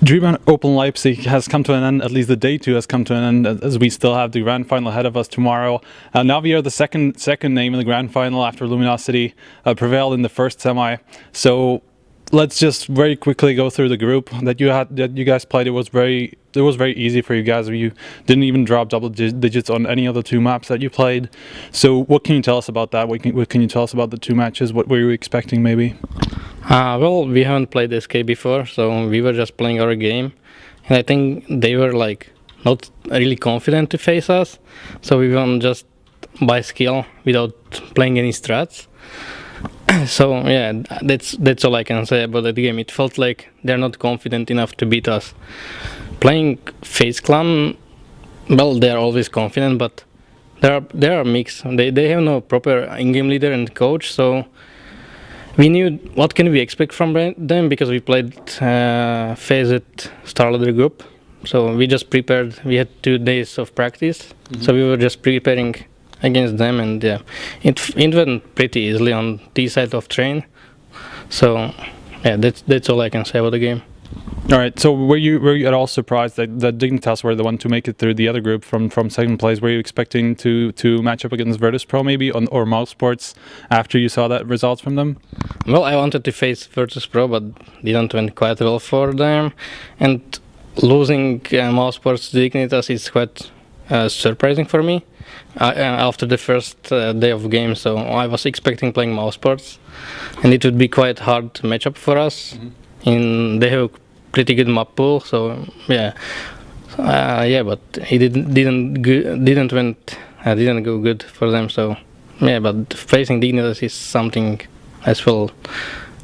DreamHack Open Leipzig has come to an end, at least the day 2 has come to an end, as we still have the grand final ahead of us tomorrow. Now we are the second name in the grand final after Luminosity prevailed in the first semi. So let's just very quickly go through the group that you guys played. It was very easy for you guys. You didn't even drop double digits on any of the 2 maps that you played. So what can you tell us about that? What can you tell us about the 2 matches? What were you expecting maybe? Well, we haven't played SK before, so we were just playing our game, and I think they were like not really confident to face us, so we won just by skill without playing any strats. So yeah, that's all I can say about that game. It felt like they're not confident enough to beat us. Playing FaZe clan, well, they're always confident, but they are mixed. They have no proper in-game leader and coach, so we knew what can we expect from them because we played FaZe at Star Leader group. So we just prepared. We had 2 days of practice, so we were just preparing against them, and yeah, it went pretty easily on T side of train. So yeah, that's all I can say about the game. All right. So were you at all surprised that Dignitas were the one to make it through the other group from second place? Were you expecting to match up against Virtus Pro maybe or Mouse Sports after you saw that results from them? Well, I wanted to face Virtus Pro, but didn't went quite well for them, and losing Mouse Sports to Dignitas is quite surprising for me after the first day of game. So I was expecting playing Mouse Sports, and it would be quite hard matchup for us. They have a pretty good map pool, so yeah, but it didn't go good for them. So yeah, but facing Dignitas is something as well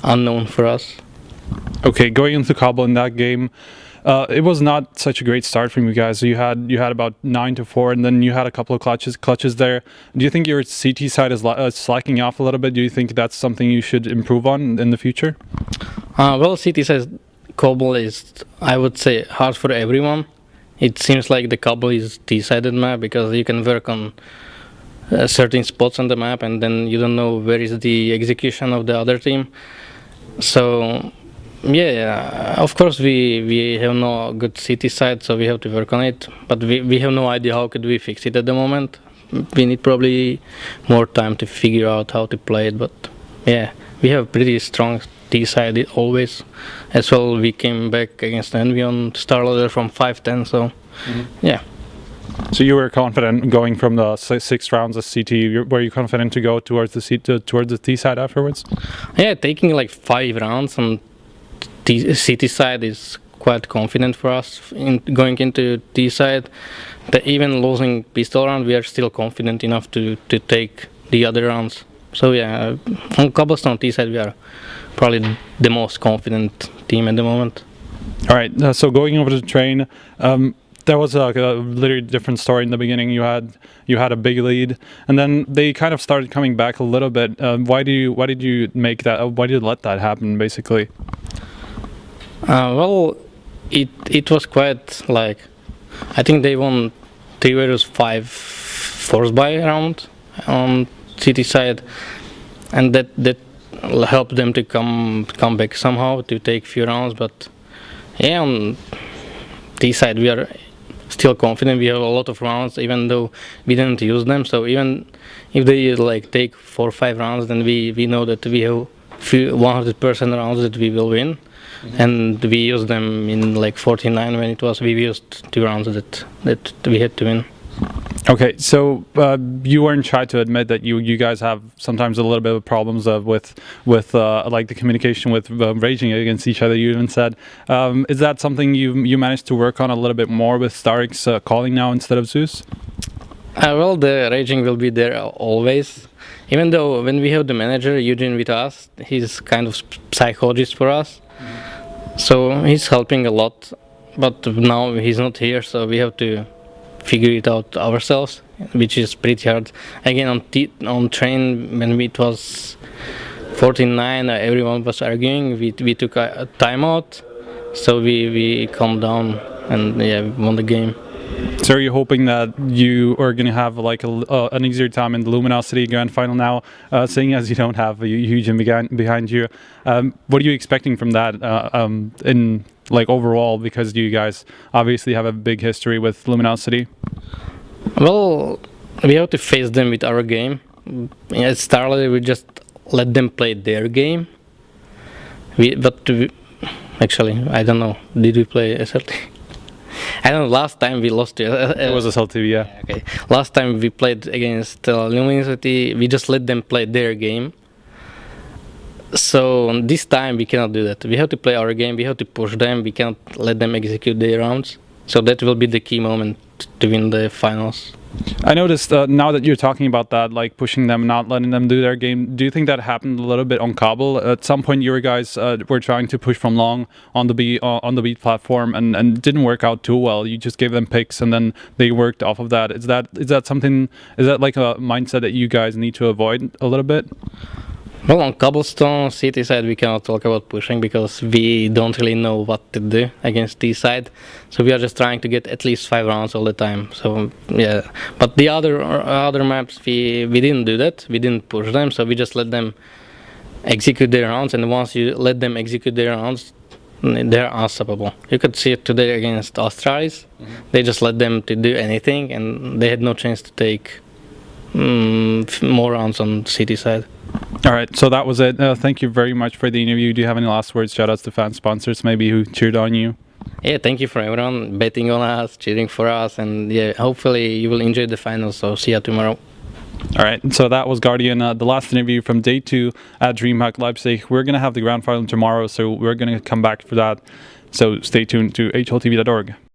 unknown for us. Okay, going into Cobble in that game, it was not such a great start from you guys. So you had about 9-4, and then you had a couple of clutches there. Do you think your CT side is slacking off a little bit? Do you think that's something you should improve on in the future? Well, CT side Cobble is, I would say, hard for everyone. It seems like the Cobble is T-sided map because you can work on certain spots on the map, and then you don't know where is the execution of the other team. So yeah, of course we have no good CT side, so we have to work on it, but we have no idea how could we fix it at the moment. We need probably more time to figure out how to play it, but yeah, we have pretty strong T side always. As well, we came back against Envy on Star Leader from 5-10, so yeah. So you were confident going from the 6 rounds of CT. Were you confident to go towards the T side afterwards? Yeah, taking like 5 rounds on CT side is quite confident for us. In going into T side, even losing pistol round, we are still confident enough to take the other rounds. So yeah, on Cobblestone T side, we are probably the most confident team at the moment. All right. So going over to the train, there was a literally different story in the beginning. You had a big lead, and then they kind of started coming back a little bit. Why did you make that? Why did you let that happen? Basically. Well, it was quite like, I think they won 3 versus 5 force buy round on CT side, and that helped them to come back somehow to take few rounds. But yeah, on T side we are still confident. We have a lot of rounds, even though we didn't use them. So even if they like take 4 or 5 rounds, then we know that we have 100% rounds that we will win. And we used them in like 49 when it was. We used 2 rounds that we had to win. Okay, so you weren't shy to admit that you guys have sometimes a little bit of problems with like the communication with raging against each other. You even said, is that something you managed to work on a little bit more with Starik's calling now instead of Zeus? Well, the raging will be there always. Even though when we have the manager Eugene with us, he's kind of psychologist for us. So he's helping a lot, but now he's not here, so we have to figure it out ourselves, which is pretty hard. Again, on train, when it was 49, everyone was arguing. We took a timeout, so we calmed down and yeah, we won the game. So are you hoping that you are going to have like an easier time in the Luminosity Grand Final now, seeing as you don't have a huge behind you? What are you expecting from that in like overall, because you guys obviously have a big history with Luminosity? Well, we have to face them with our game. At Starlight, we just let them play their game. Actually, I don't know. Did we play SLT? I don't know. Last time we lost to. It was SLT, yeah. Okay. Last time we played against Luminosity, we just let them play their game. So this time we cannot do that. We have to play our game. We have to push them. We cannot let them execute their rounds. So that will be the key moment to win the finals. I noticed now that you're talking about that, like pushing them, not letting them do their game. Do you think that happened a little bit on Cobble? At some point, you guys were trying to push from long on the B platform, and it didn't work out too well. You just gave them picks, and then they worked off of that. Is that something? Is that like a mindset that you guys need to avoid a little bit? Well, on Cobblestone city side, we cannot talk about pushing because we don't really know what to do against this side. So we are just trying to get at least 5 rounds all the time. So yeah, but the other maps we didn't do that. We didn't push them, so we just let them execute their rounds. And once you let them execute their rounds, they're unstoppable. You could see it today against Australis. They just let them to do anything, and they had no chance to take more rounds on city side. All right, so that was it. Thank you very much for the interview. Do you have any last words? Shout outs to fan sponsors maybe who cheered on you? Yeah, thank you for everyone betting on us, cheering for us, and yeah, hopefully you will enjoy the finals. So see you tomorrow. All right, so that was GuardiaN, the last interview from day 2 at DreamHack Leipzig. We're going to have the grand final tomorrow, so we're going to come back for that. So stay tuned to hltv.org.